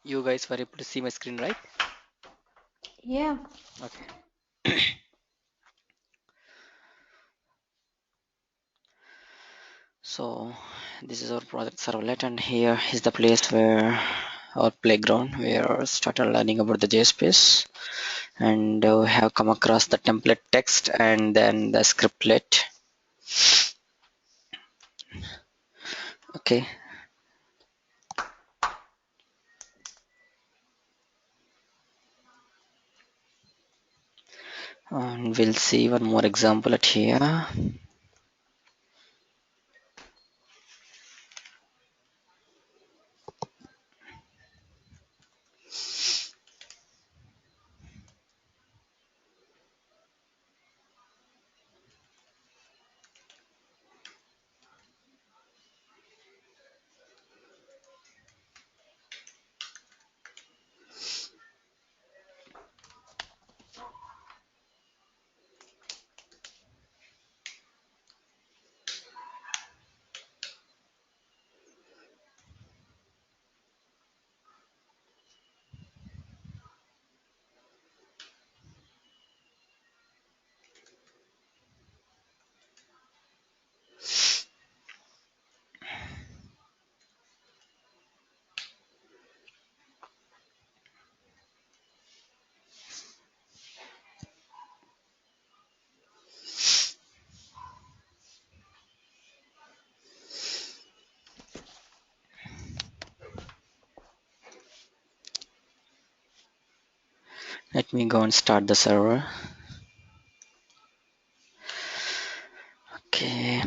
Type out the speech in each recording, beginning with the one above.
You guys were able to see my screen, right? Yeah. Okay. So this is our project servlet, and here is the place where our playground where we started learning about the JSPs, and we have come across the template text and then the scriptlet. Okay, and we'll see one more example at here. Let me go and start the server. Okay.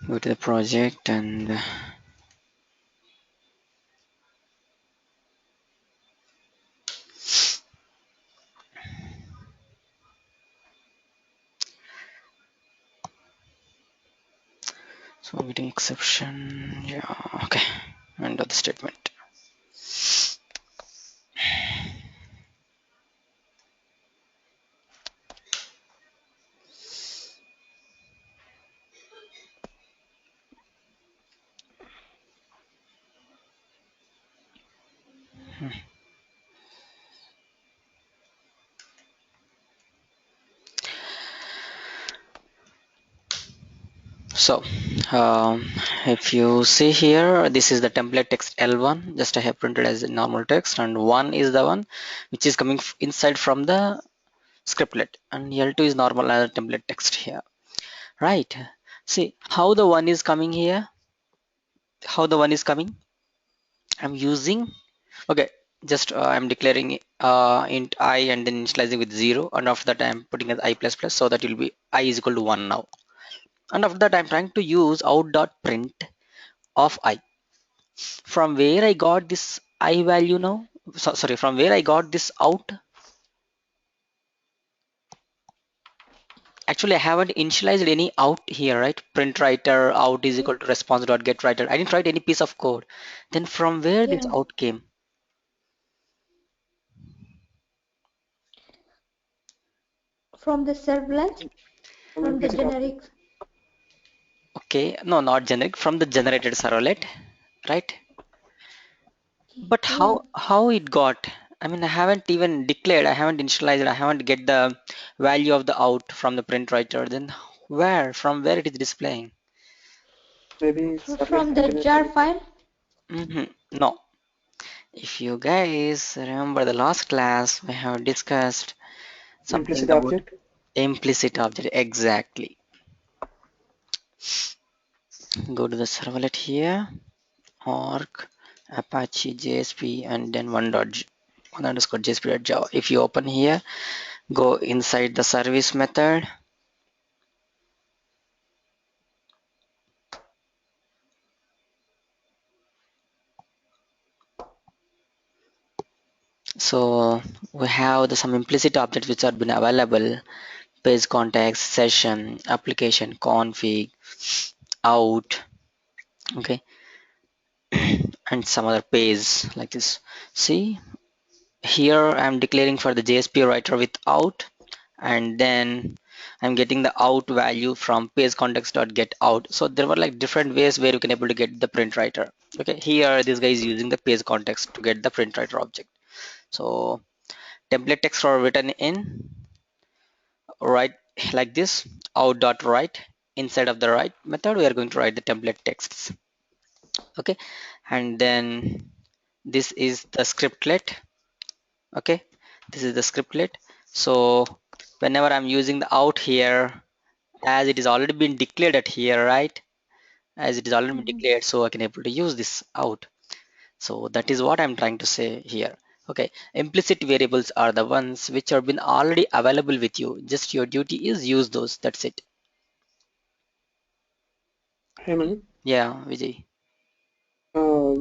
Go to the project and so getting exception. Yeah, okay. End of the statement. So if you see here, this is the template text L1, just I have printed as a normal text, and 1 is the one which is coming inside from the scriptlet, and L2 is normal as a template text here, right? See how the one is coming here, how the one is coming. I'm using, okay, just I'm declaring int I and then initializing with 0, and after that I'm putting as I plus plus, so that will be I is equal to 1 now, and after that I'm trying to use out.print of I. From where I got this I value now, sorry, from where I got this out. Actually I haven't initialized any out here, right? Print writer out is equal to response dot get writer. I didn't write any piece of code. Then from where this Yeah. out came? From the servlet, from the generic. Okay, no, not generic, from the generated servlet, right? But Yeah. how it got? I mean, I haven't even declared, I haven't initialized, I haven't get the value of the out from the print writer. Then where, from where it is displaying? From the jar file. No. If you guys remember the last class, we have discussed something about implicit object. Exactly. Go to the servlet here, org Apache JSP, and then one underscore JSP.java. If you open here, go inside the service method. So we have some implicit objects which have been available: page context, session, application, config, out, okay, and some other page like this. See, here I'm declaring for the JSP writer with out, and then I'm getting the out value from page context dot get out. So there were like different ways where you can able to get the print writer. Okay, here this guy is using the page context to get the print writer object. So template text are written in right like this, out dot write. Inside of the write method we are going to write the template texts. Okay, and then this is the scriptlet. Okay, this is the scriptlet. So whenever I'm using the out here, as it is already been declared at here, right, as it is already been Mhm. declared, so I can able to use this out. So that is what I'm trying to say here. Okay, implicit variables are the ones which have been already available with you, just your duty is use those, that's it. Hey man, Yeah, Vijay.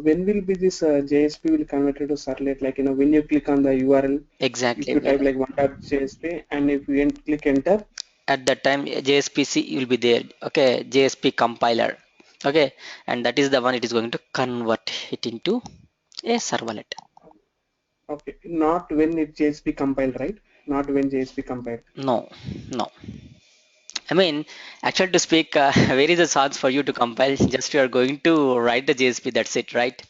when will be this JSP will convert it to servlet? Like, when you click on the URL, if Exactly, you type like 1.jsp and if you click enter, at that time JSPC will be there. Okay, JSP compiler. Okay, and that is the one it is going to convert it into a servlet. okay, not when it JSP compile, right? Not when JSP compile. No, no. I mean, actually to speak, where is the chance for you to compile? Just you are going to write the JSP. That's it, right?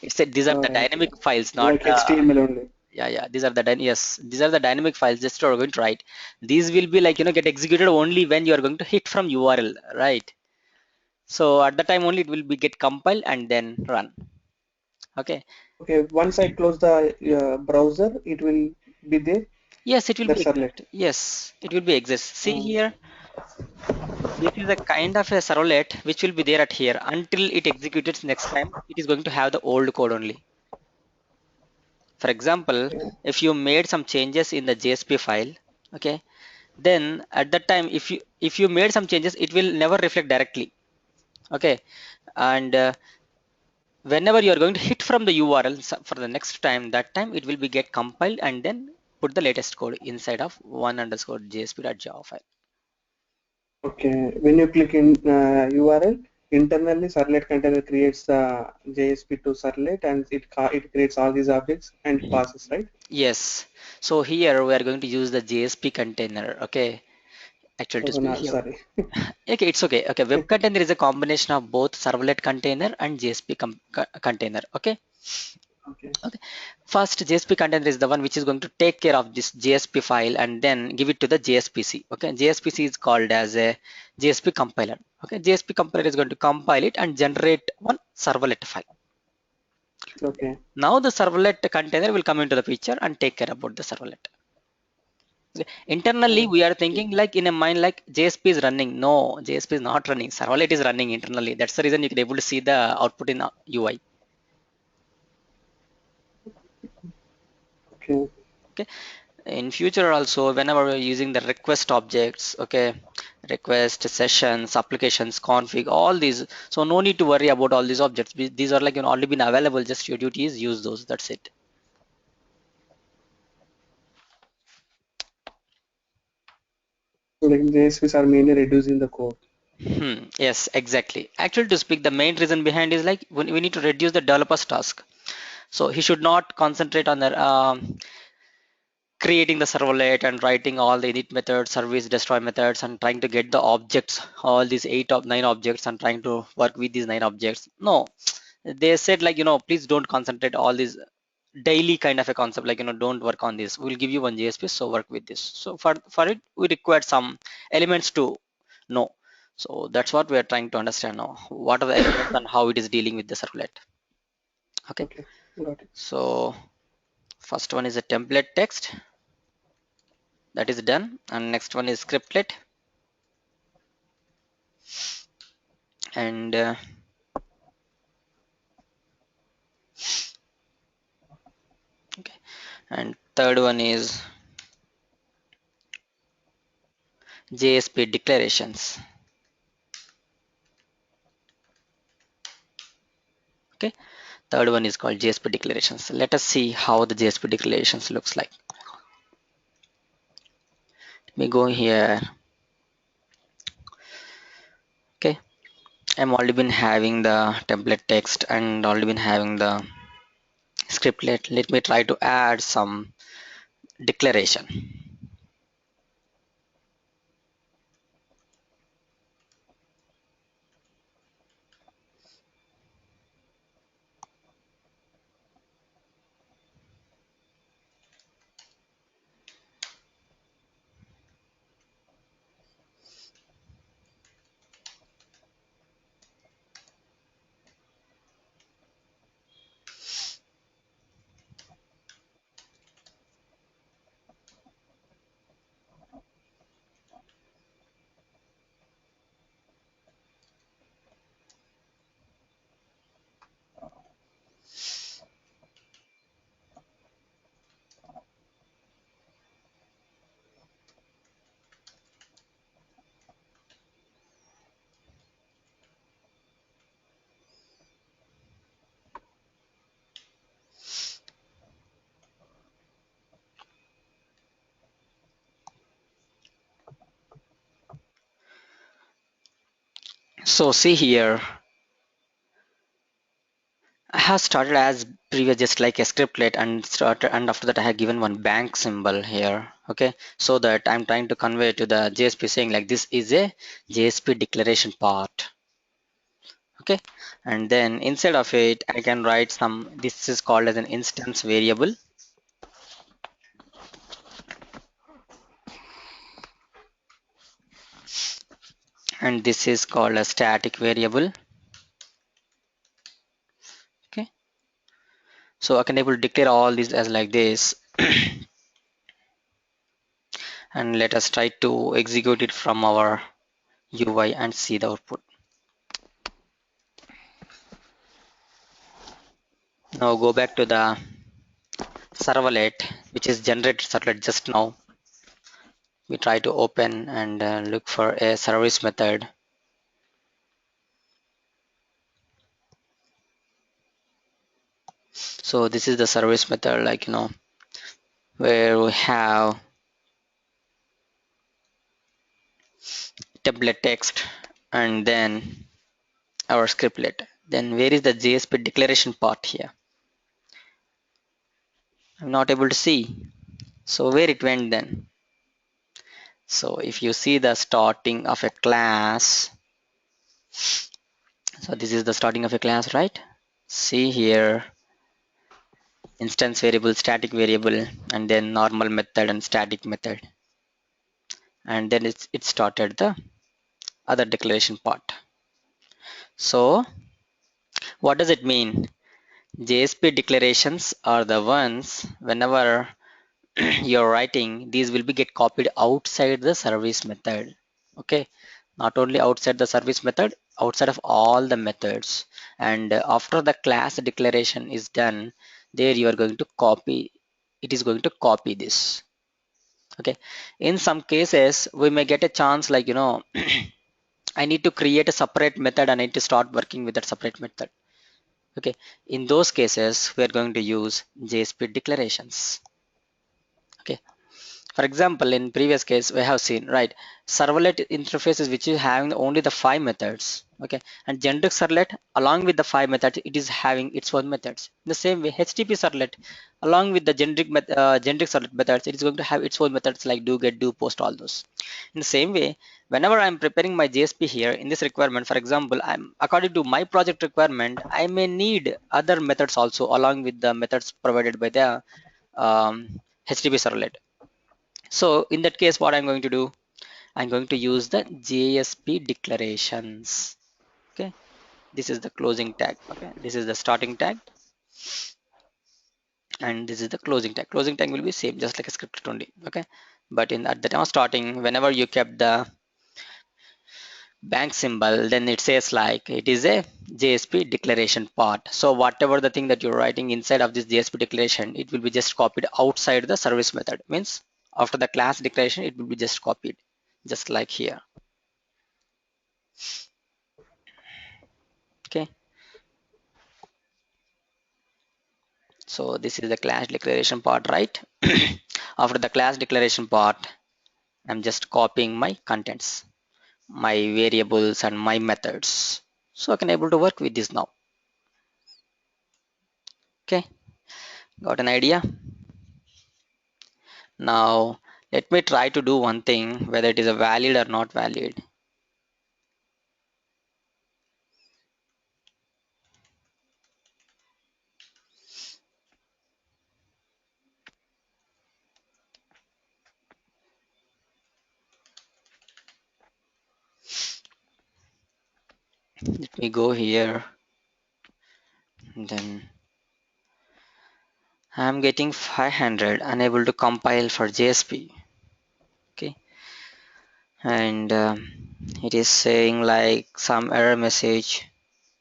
It's a, these are the Right, dynamic files, not like HTML only. yeah, yeah. These are the yes, these are the dynamic files. Just you are going to write. These will be like get executed only when you are going to hit from URL, right? So at the time only it will be get compiled and then run. Okay. Okay, once I close the browser, it will be there, Yes, it will that be servlet. exist. Yes, it will be exist. See Uh, here, this is a kind of a servlet which will be there at here until it executes next time. It is going to have the old code only. For example, okay, if you made some changes in the JSP file, okay, then at that time, if you made some changes, it will never reflect directly. Okay, and whenever you are going to hit from the URL for the next time, that time it will be get compiled and then put the latest code inside of one underscore JSP.java file. okay. When you click in URL, internally servlet container creates the JSP to servlet and it creates all these objects and passes, right? Yes. So here we are going to use the JSP container. Okay. Actually to Oh, speak no, here. sorry. Okay, it's okay. Okay. Web container is a combination of both servlet container and JSP container. Okay. Okay. Okay. First, JSP container is the one which is going to take care of this JSP file and then give it to the JSPC. Okay. JSPC is called as a JSP compiler. Okay. JSP compiler is going to compile it and generate one servlet file. Okay. Now the servlet container will come into the picture and take care about the servlet. Okay. Internally, we are Okay. thinking like in a mind like JSP is running. No, JSP is not running. Servlet is running internally. That's the reason you can able to see the output in UI. Okay. Okay. In future also, whenever we're using the request objects, okay, request sessions, applications, config, all these. So no need to worry about all these objects. These are like already been available. Just your duty is use those. That's it. So like JSPs are mainly reducing the code. Yes, exactly. Actually, to speak, the main reason behind is like when we need to reduce the developer's task. So he should not concentrate on the creating the servlet and writing all the init methods, service destroy methods, and trying to get the objects, all these 8 or 9 objects, and trying to work with these 9 objects. No, they said like please don't concentrate all these daily kind of a concept like don't work on this. We'll give you one JSP, so work with this. So for it, we require some elements to know. So that's what we are trying to understand now. What are the elements and how it is dealing with the servlet? Okay. Okay. Got it. So first one is a template text that is done, and next one is scriptlet. And okay, and third one is JSP declarations. Okay, third one is called JSP declarations. Let us see how the JSP declarations looks like. Let me go here. Okay, I'm already been having the template text and already been having the scriptlet. Let me try to add some declaration. So see here, I have started as previous just like a scriptlet and started, and after that I have given one bank symbol here. Okay, so that I'm trying to convey to the JSP saying like this is a JSP declaration part. Okay, and then inside of it I can write some, this is called as an instance variable, and this is called a static variable. Okay, so I can able to declare all these as like this. And let us try to execute it from our UI and see the output. Now go back to the servlet which is generated servlet just now. We try to open and look for a service method. So this is the service method, like where we have template text and then our scriptlet. Then where is the JSP declaration part here? I'm not able to see. So where it went then? So if you see the starting of a class, so this is the starting of a class, right? See here, instance variable, static variable, and then normal method and static method, and then it started the other declaration part. So what does it mean? JSP declarations are the ones whenever you're writing, these will be get copied outside the service method. Okay, not only outside the service method, outside of all the methods. And after the class declaration is done, there you are going to copy, it is going to copy this. Okay, in some cases we may get a chance like I need to create a separate method, I need to start working with that separate method. Okay, in those cases we are going to use JSP declarations. Okay, for example, in previous case we have seen, right, servlet interfaces which is having only the 5 methods. Okay, and generic servlet along with the 5 methods, it is having its own methods. In the same way, HTTP servlet along with the generic servlet methods, it is going to have its own methods like do, get, do, post, all those. In the same way, whenever I'm preparing my JSP here in this requirement, for example, I'm according to my project requirement, I may need other methods also along with the methods provided by the HTTP servlet. So in that case, what I'm going to do, I'm going to use the JSP declarations. Okay, this is the closing tag. Okay, this is the starting tag, and this is the closing tag. Closing tag will be same, just like a script only. Okay, but in at the time of starting, whenever you kept the bank symbol, then it says like it is a JSP declaration part. So whatever the thing that you're writing inside of this JSP declaration, it will be just copied outside the service method. Means after the class declaration, it will be just copied, just like here. Okay, so this is the class declaration part, right? After the class declaration part, I'm just copying my contents, my variables and my methods, so I can able to work with this now. Okay, got an idea? Now let me try to do one thing, whether it is a valid or not valid. Let me go here, then I'm getting 500, unable to compile for JSP. Okay, and it is saying like some error message.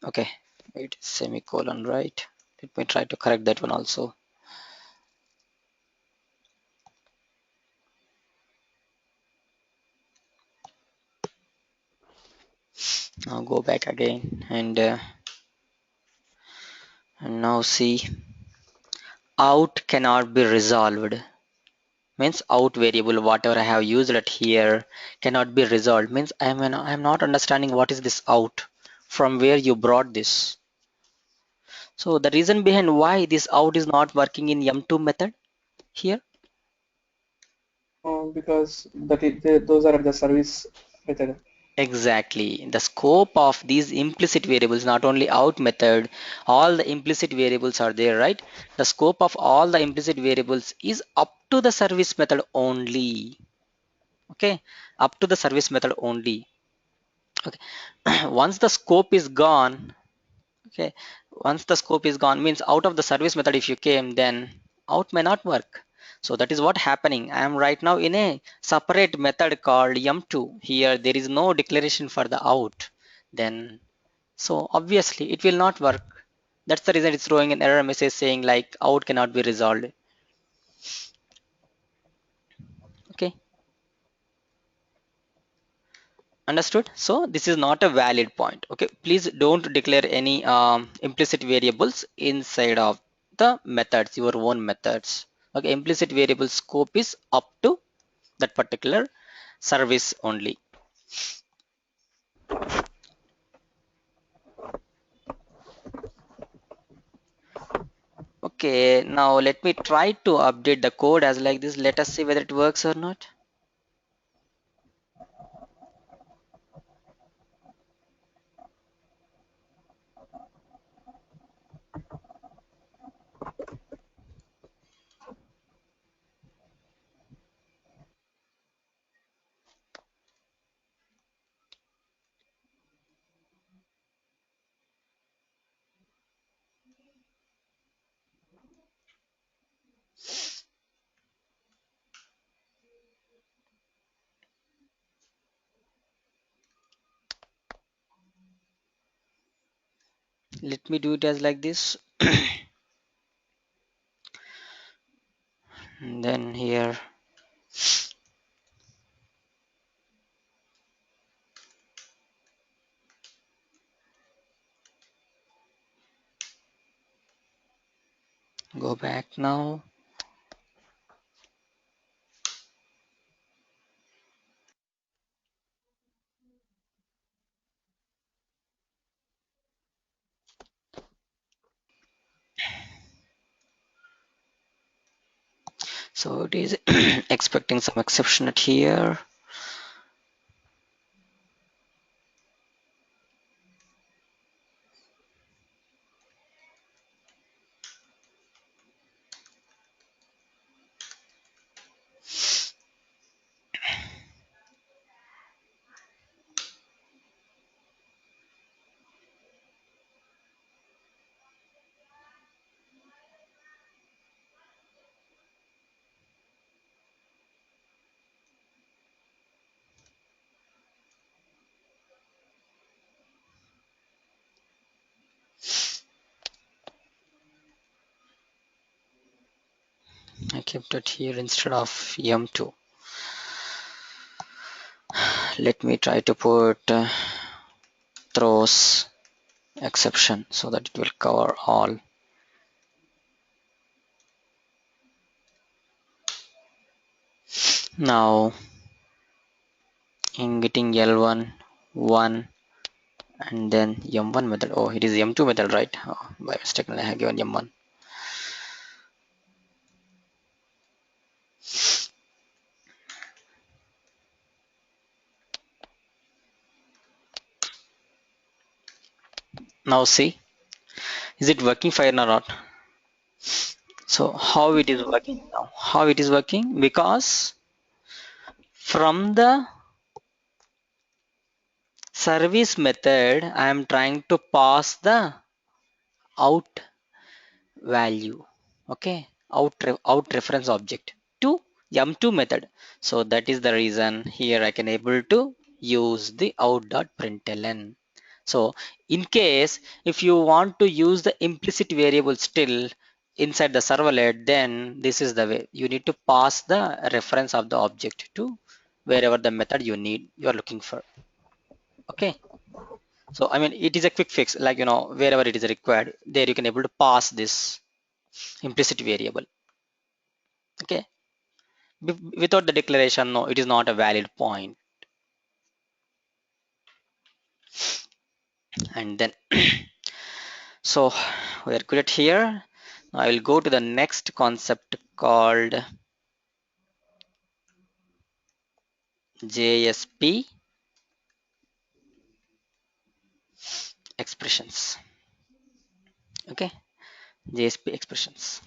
Okay, it is semicolon, right? Let me try to correct that one also. Now go back again and now see out cannot be resolved. means out variable whatever I have used it here cannot be resolved, means I'm not understanding what is this out, from where you brought this. So the reason behind why this out is not working in M2 method here. Because those are the service method. Exactly. The scope of these implicit variables, not only out method, all the implicit variables are there, right? The scope of all the implicit variables is up to the service method only. Okay, up to the service method only. Okay, once the scope is gone, okay, once the scope is gone means out of the service method if you came, then out may not work. So that is what happening. I am right now in a separate method called m2. Here there is no declaration for the out. Then so obviously it will not work. That's the reason it's throwing an error message saying like out cannot be resolved. Okay. Understood? So this is not a valid point. Okay, please don't declare any implicit variables inside of the methods, your own methods. Okay, implicit variable scope is up to that particular service only. Okay, now let me try to update the code as like this. Let us see whether it works or not. Let me do it as like this. And then here, go back now. So it is expecting some exception at here. I kept it here instead of M2. Let me try to put throws exception so that it will cover all. Now in getting L1 1 and then M1 method. Oh, it is M2 method, right? Oh, by mistake I have given M1. Now see, is it working fine or not? So how it It's is working working. now? How it is working? Because from the service method, I am trying to pass the out value, okay, out reference object to m2 method. So that is the reason here I can able to use the out.println. So in case if you want to use the implicit variable still inside the servlet, then this is the way you need to pass the reference of the object to wherever the method you are looking for. Okay, so I mean it is a quick fix, like wherever it is required, there you can able to pass this implicit variable. Okay, Without the declaration, no, it is not a valid point. And then so we are good at here. I will go to the next concept called JSP Expressions. Okay, JSP Expressions.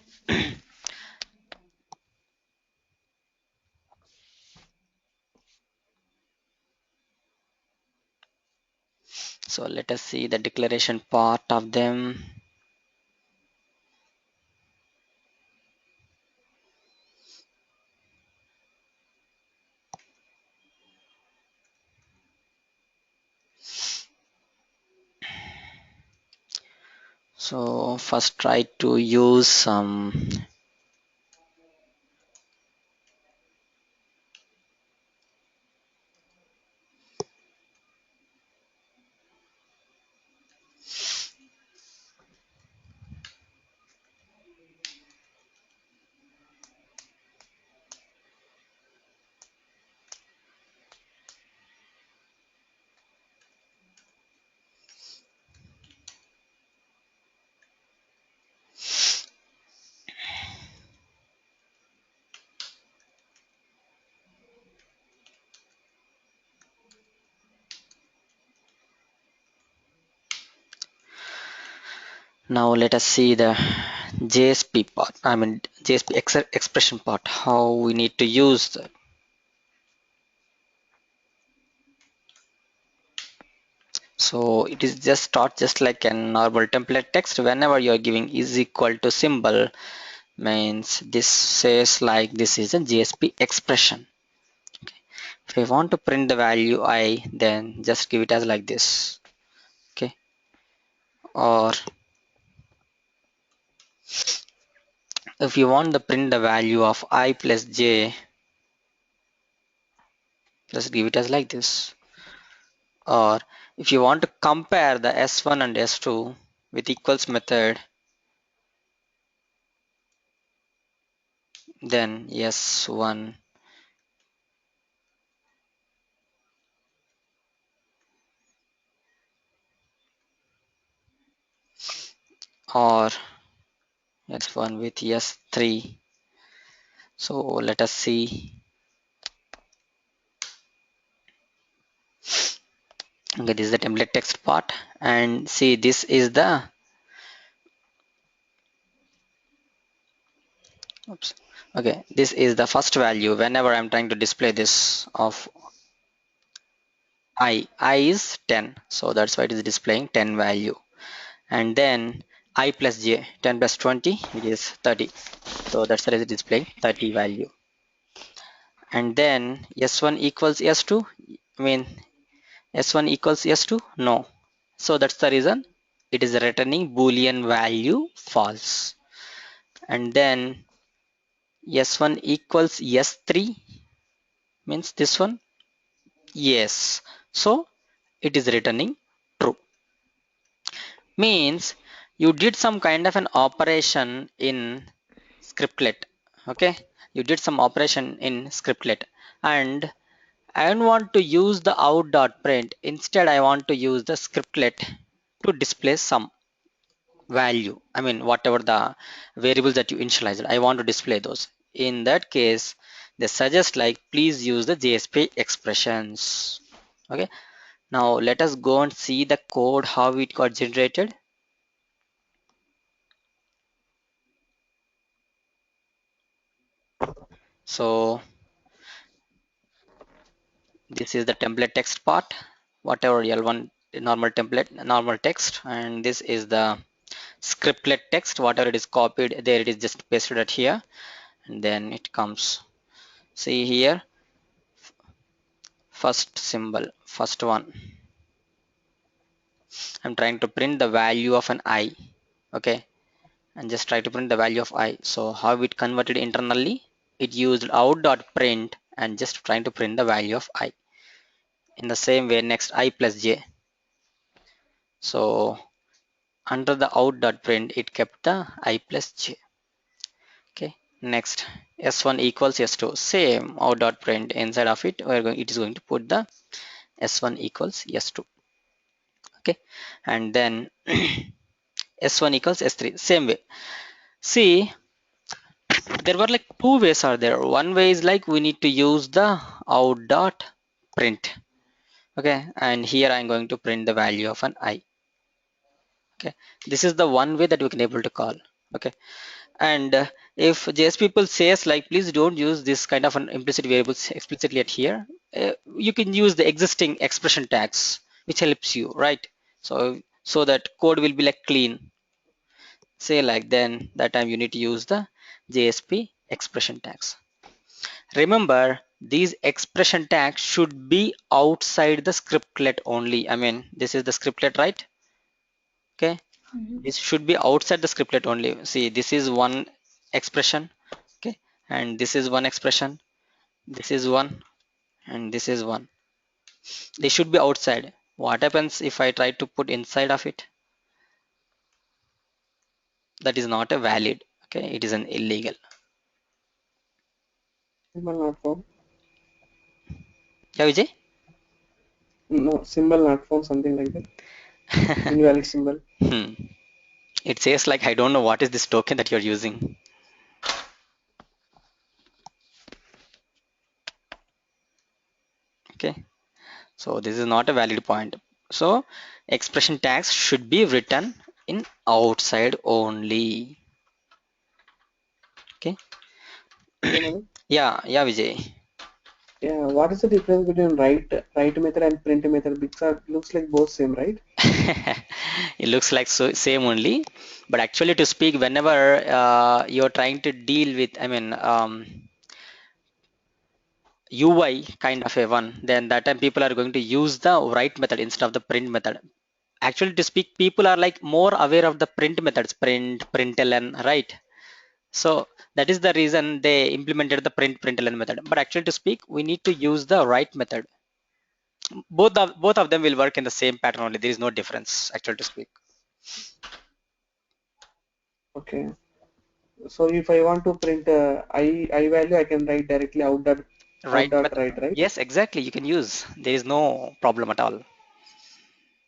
So let us see the declaration part of them. So first try to use some now let us see the JSP part. I mean JSP expression part. How we need to use that. So it is just start just like a normal template text. Whenever you are giving is equal to symbol, means this says like this is a JSP expression. If I want to print the value I, then just give it as like this. Okay, or if you want to print the value of I plus j, just give it as like this. Or if you want to compare the s1 and s2 with equals method, then s1, or s1 with s3. So let us see. Okay, this is the template text part, and see this is the oops. Okay, this is the first value whenever I'm trying to display this of I is 10, so that's why it is displaying 10 value. And then I plus j, 10 plus 20, which is 30, so that's the reason it's displaying 30 value. And then s1 equals s2, I mean s1 equals s2, no, so that's the reason it is returning boolean value false. And then s1 equals s3 means this one, yes, so it is returning true. Means you did some kind of an operation in scriptlet. Okay, you did some operation in scriptlet, and I don't want to use the out.print. Instead I want to use the scriptlet to display some value. I mean whatever the variables that you initialized, I want to display those. In that case they suggest like please use the JSP expressions. Okay, now let us go and see the code how it got generated. So this is the template text part, whatever L1 normal template normal text, and this is the scriptlet text, whatever it is copied there it is just pasted at here, and then it comes, see here, first symbol, first one, I'm trying to print the value of an I. Okay, and just try to print the value of I. So how it converted internally, it used out.print and just trying to print the value of I. In the same way next I plus j, so under the out.print it kept the I plus j. Okay, Next, s1 equals s2, same out dot print. Inside of it, it is going to put the s1 equals s2. Okay, and then s1 equals s3, same way. See, there were like two ways are there. One way is like we need to use the out dot print. Okay, and here I'm going to print the value of an I. Okay, this is the one way that we can able to call. Okay, and if JS people says like please don't use this kind of an implicit variables explicitly at here, you can use the existing expression tags which helps you, right? So that code will be like clean, say like, then that time you need to use the JSP expression tags. Remember, these expression tags should be outside the scriptlet only. I mean, this is the scriptlet, right? Okay, this should be outside the scriptlet only. See, this is one expression. Okay, and this is one expression. This is one, and this is one. They should be outside. What happens if I try to put inside of it? That is not a valid. Okay, it is an illegal. Symbol not found. Yeah, Vijay? No, symbol not found, something like that. Invalid symbol. Hmm. It says like I don't know what is this token that you're using. Okay, so this is not a valid point. So expression tags should be written in outside only. Okay. Okay, Manu. Yeah, Vijay. Yeah, what is the difference between write method and print method? Because looks like both same, right? It looks like so same only, but actually to speak, whenever you're trying to deal with, I mean, UI kind of a one, then that time people are going to use the write method instead of the print method. Actually to speak, people are like more aware of the print methods, print, println, right? So that is the reason they implemented the println method. But actually to speak, we need to use the write method. Both of them will work in the same pattern only. There is no difference actually to speak. Okay. So if I want to print I value, I can write directly out Write dot method. write, right? Yes, exactly. You can use. There is no problem at all.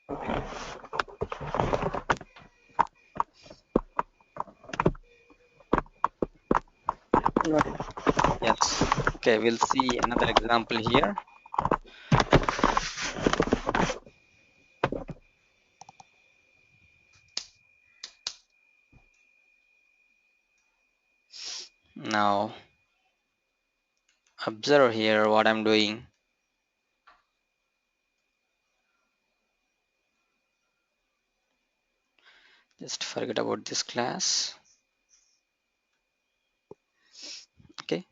Okay. Got it. Yes. Okay, we'll see another example here. Now, observe here what I'm doing. Just forget about this class. Okay.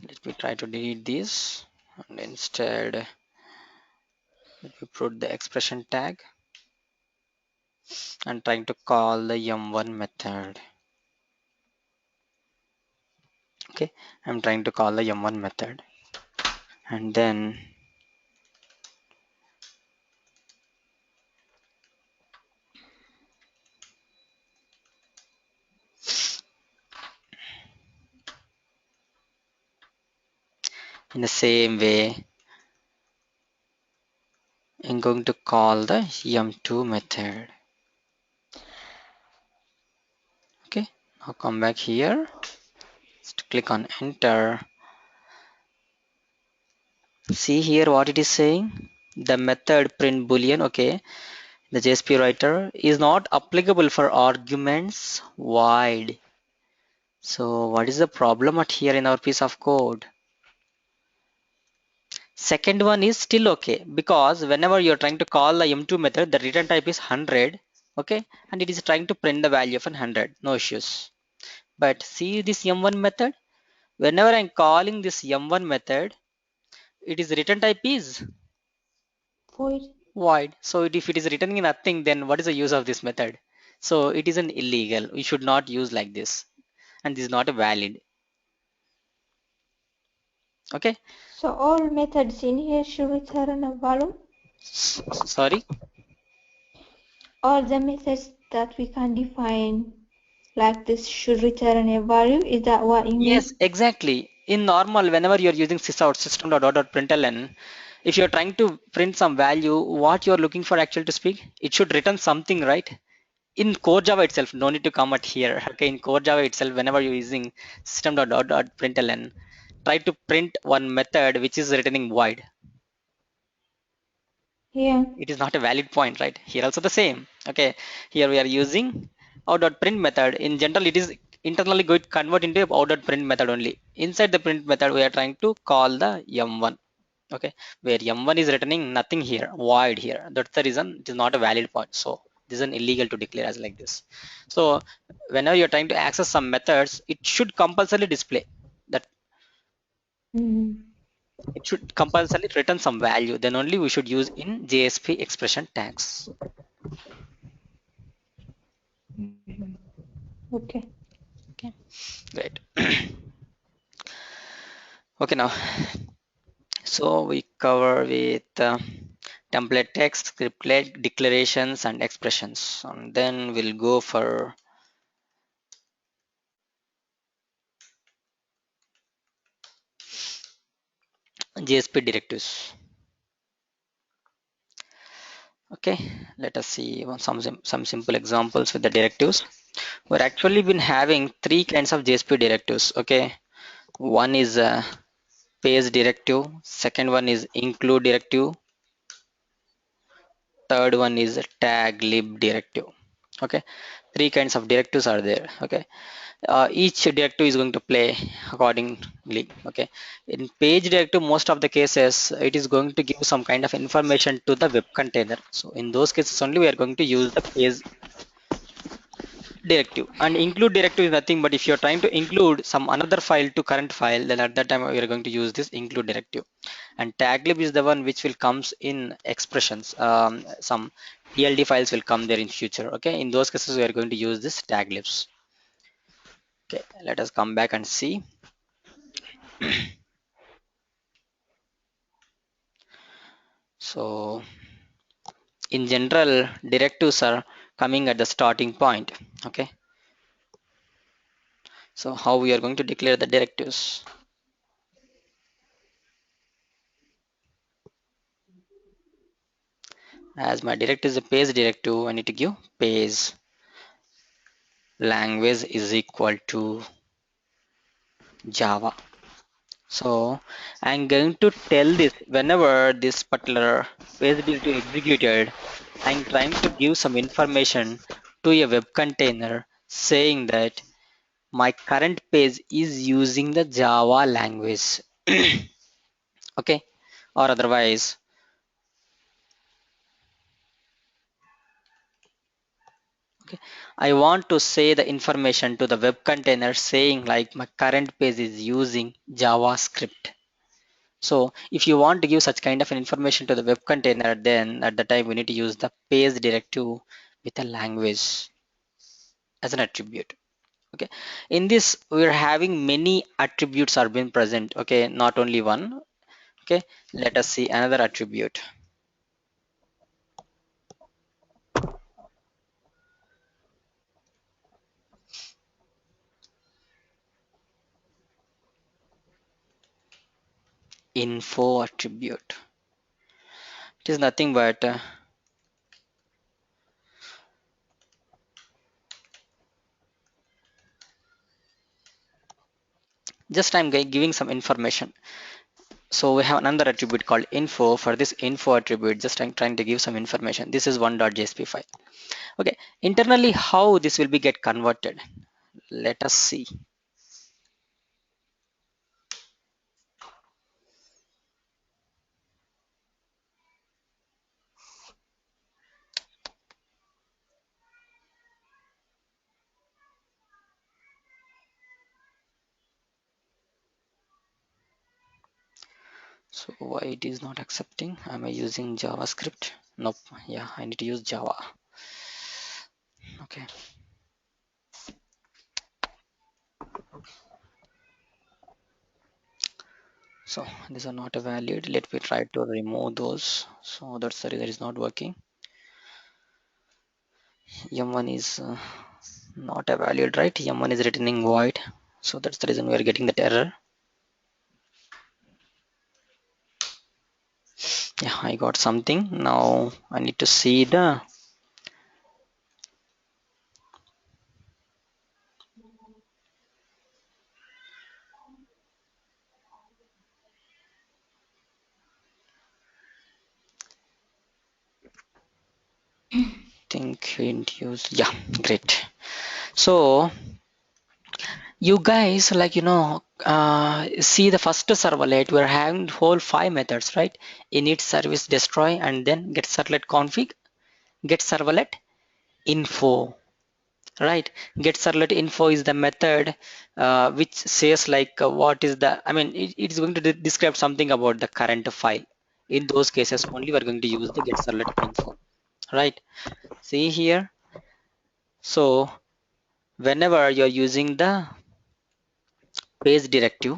Let me try to delete this, and instead let me put the expression tag and trying to call the m1 method. Okay, I'm trying to call the m1 method, and then in the same way I'm going to call the m2 method. Okay, now come back here, just click on enter. See here what it is saying, the method print boolean. Okay, the JSP writer is not applicable for arguments void. So what is the problem at here in our piece of code? Second one is still okay, because whenever you're trying to call the m2 method, the return type is 100. Okay, and it is trying to print the value of 100, no issues. But see this m1 method, whenever I'm calling this m1 method, it is return type is Void. void. So if it is returning nothing, then what is the use of this method? So it is an illegal. We should not use like this. and this is not valid. Okay. So all methods in here should return a value. Sorry. All the methods that we can define like this should return a value. Is that what you Yes, mean? exactly. In normal, whenever you're using sysout system.out.println, if you're trying to print some value, what you're looking for actually to speak, it should return something, right? In core Java itself, no need to come at here. Okay, in core Java itself, whenever you're using system.out.println, try to print one method which is returning void. Yeah. It is not a valid point, right? Here also the same. Okay, here we are using out.print method. In general, it is internally going to convert into out.print method only. Inside the print method, we are trying to call the m1. Okay, where m1 is returning nothing here, void here. That's the reason it is not a valid point. So this is an illegal to declare as like this. So whenever you're trying to access some methods, it should compulsorily display that. Mm. It should compulsorily return some value. Then only we should use in JSP expression tags. Okay. Okay, great. Okay, now, so we cover with template text, scriptlet, declarations, and expressions. And then we'll go for JSP directives. Okay, let us see some simple examples with the directives. We're actually been having three kinds of JSP directives. Okay, one is a paste directive, second one is include directive, third one is a tag lib directive. Okay, three kinds of directives are there. Okay, each directive is going to play accordingly. Okay, in page directive, most of the cases it is going to give some kind of information to the web container. So in those cases only we are going to use the page directive. And include directive is nothing but if you're trying to include some another file to current file, then at that time we are going to use this include directive. And taglib is the one which will comes in expressions. Some tld files will come there in future. Okay, in those cases we are going to use this taglibs. Okay, let us come back and see. So in general, directives are coming at the starting point. Okay, so how we are going to declare the directives? As my directive is a page directive, I need to give page language is equal to Java. So I'm going to tell this whenever this particular page directive executed, I'm trying to give some information to a web container saying that my current page is using the Java language. Okay, or otherwise, okay, I want to say the information to the web container saying like my current page is using JavaScript. So if you want to give such kind of an information to the web container, then at the time we need to use the page directive with a language as an attribute. Okay. In this, we're having many attributes are being present. Okay, not only one. Okay, let us see another attribute. Info attribute. It is nothing but just I'm giving some information. So we have another attribute called info. For this info attribute, just I'm trying to give some information. This is one.jsp file. Okay, internally how this will be get converted. Let us see. So why it is not accepting? Am I using JavaScript? Nope. Yeah, I need to use Java. Okay. So these are not valid. Let me try to remove those. So that's the reason it's not working. M1 is not a valid, right? M1 is returning void. So that's the reason we are getting that error. Yeah, I got something. Now I need to see the think induce. Yeah, great. So you guys, like, see the first servlet, we're having whole 5 methods, right? Init, service, destroy, and then get servlet config, get servlet info, right? Get servlet info is the method which says like what is the, it is going to describe something about the current file. In those cases only we're going to use the get servlet info, right? See here. So whenever you're using the page directive,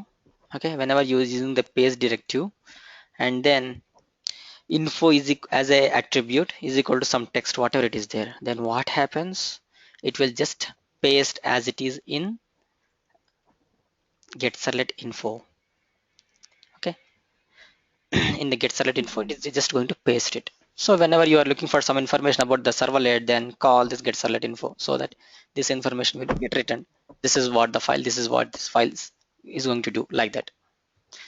okay, whenever you're using the page directive, and then info is as a attribute is equal to some text, whatever it is there, then what happens, it will just paste as it is in get servlet info. Okay, in the get servlet info it is just going to paste it. So whenever you are looking for some information about the servlet, then call this get servlet info, so that this information will get written. This is what the file, this is what this file is going to do, like that.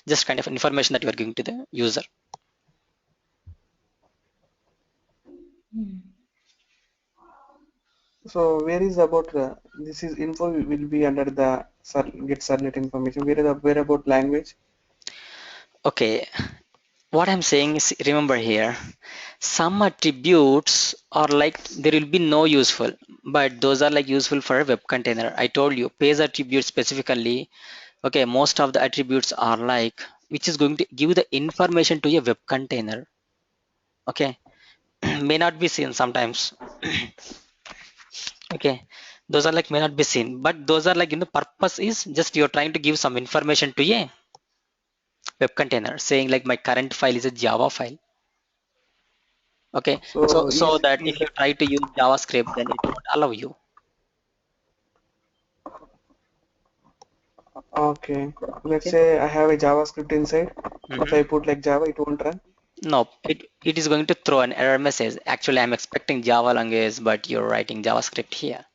Just kind of information that you are giving to the user. So where is about this is info will be under the get servlet information. Where about language? Okay, what I'm saying is, remember here, some attributes are like there will be no useful, but those are like useful for a web container. I told you page attributes specifically. Okay, most of the attributes are like which is going to give the information to a web container. Okay, may not be seen sometimes. Okay, those are like may not be seen, but those are like, purpose is just you're trying to give some information to a web container, saying like my current file is a Java file. Okay, so So that is if you that try to use JavaScript, then it won't allow you. okay? Let's Okay. say I have a JavaScript inside. If Hmm. I put like Java, it won't run. No, it is going to throw an error message. Actually, I'm expecting Java language, but you're writing JavaScript here.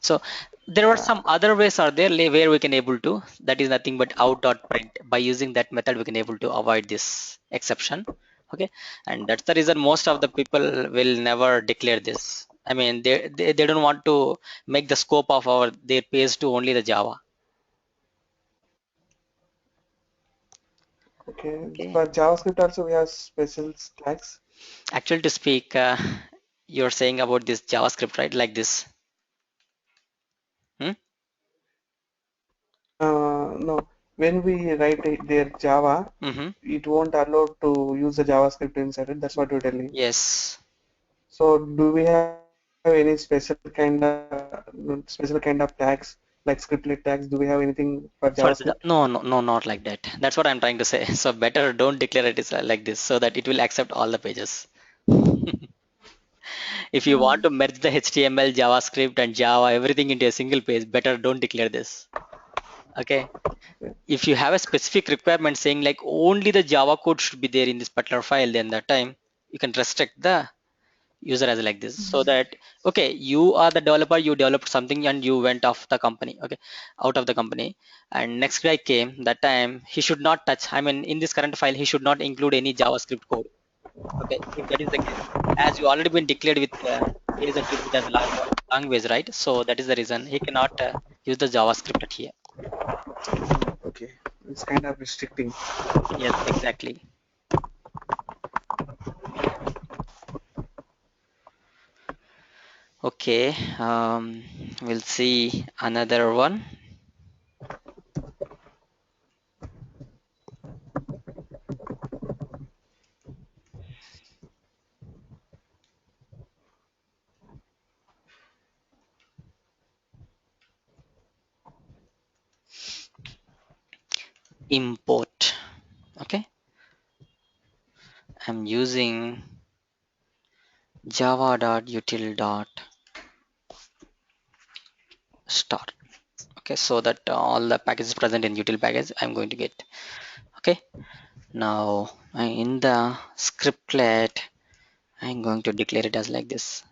So there are some Uh, other ways are there where we can able to. That is nothing but out.print. By using that method, we can able to avoid this exception. Okay, and that's the reason most of the people will never declare this. I mean, they don't want to make the scope of our their page to only the Java. okay. Okay, For JavaScript also we have special tags. actually to speak, you're saying about this JavaScript, right? Like this. Hmm? No, when we write their Java, Mm-hmm. it won't allow to use the JavaScript inside it. That's what you're telling. Yes. So do we have any special kind of tags like scriptlet tags? Do we have anything for For JavaScript? the no, no, no, not like that. That's what I'm trying to say. So better don't declare it is like this, so that it will accept all the pages. If you want to merge the HTML, JavaScript, and Java everything into a single page, better don't declare this. Okay. Okay. If you have a specific requirement saying like only the Java code should be there in this particular file, then that time you can restrict the user as like this, so that okay, you are the developer, you developed something and you went off the company, okay, out of the company, and next guy came, that time he should not touch, in this current file he should not include any JavaScript code. Okay, if that is the case, as you already been declared with page attribute as language, right? So that is the reason he cannot use the JavaScript at here. Okay. It's kind of restricting. Yes, exactly. Okay, we'll see another one. import. Okay, I'm using java.util.star. Okay, so that all the packages present in util package I'm going to get. Okay, now in the scriptlet I'm going to declare it as like this.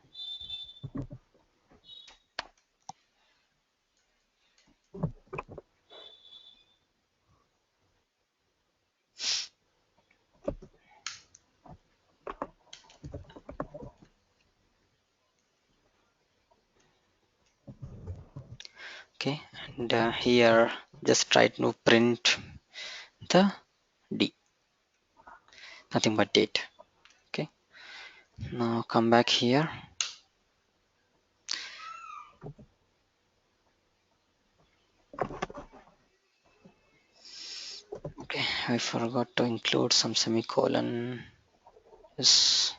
Okay, and here just try to print the d, nothing but date. Okay, now come back here. Okay, I forgot to include some semicolon. Yes.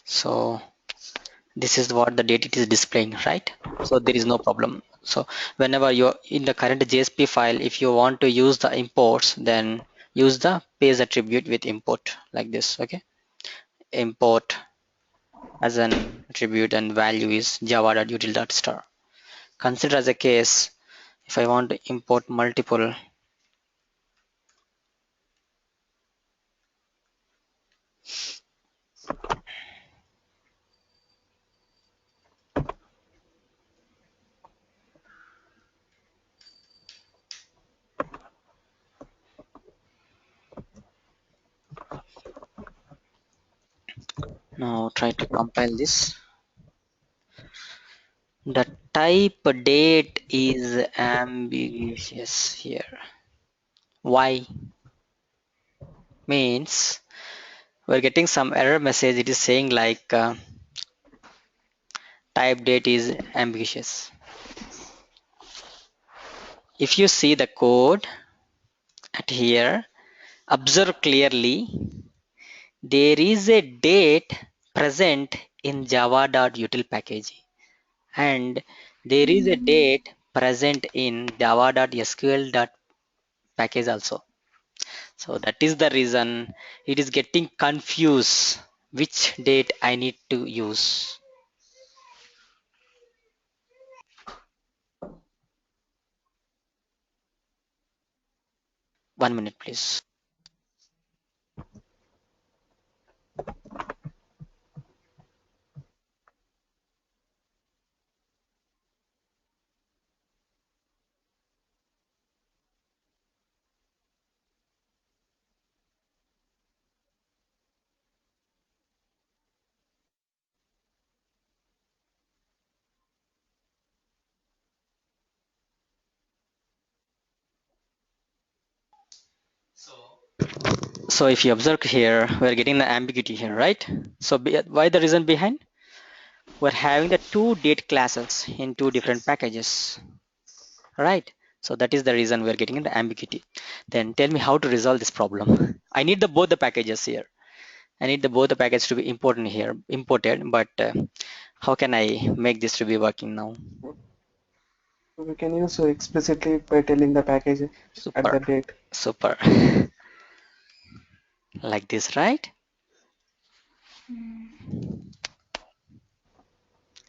So this is what the date it is displaying, right? So there is no problem. So whenever you're in the current JSP file, if you want to use the imports, then use the page attribute with import like this. Okay, import as an attribute and value is java.util.star. Consider as a case if I want to import multiple. Now try to compile this. The type date is ambiguous here. Why? Means we're getting some error message. It is saying like type date is ambiguous. If you see the code at here, observe clearly there is a date present in java.util package and there is a date present in java.sql.package also. So that is the reason it is getting confused which date I need to use. 1 minute please. So if you observe here, we're getting the ambiguity here, right? So why the reason behind? We're having the two date classes in two different packages, right? So that is the reason we're getting the ambiguity. Then tell me how to resolve this problem. I need the both the packages here. I need the both the package to be imported, but how can I make this to be working now? We can use explicitly by telling the package at Super, the date. super. Like this, right?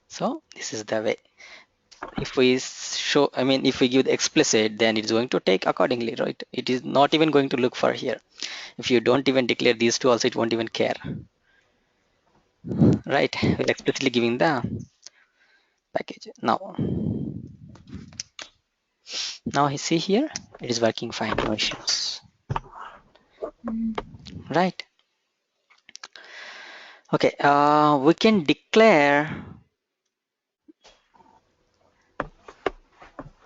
So this is the way. If we show, I mean, if we give the explicit, then it's going to take accordingly, right? It is not even going to look for here. If you don't even declare these two also, it won't even care, right? We're explicitly giving the package. Now I see here, it is working fine, no issues, right? Okay, we can declare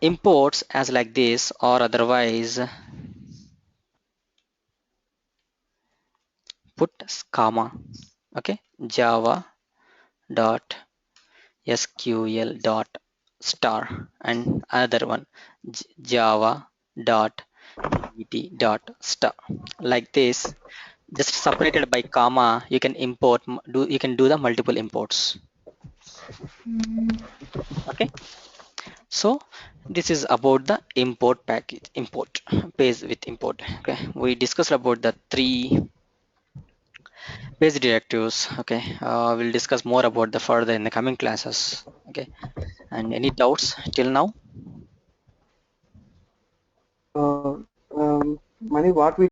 imports as like this, or otherwise put comma. Okay, java dot sql dot star and another one java dot dt dot star like this, just separated by comma. You can import, you can do the multiple imports. Okay, so this is about the import package, import page with import. Okay, we discussed about the three page directives. Okay, we'll discuss more about the further in the coming classes. Okay, and any doubts till now? Uh, Mani, what we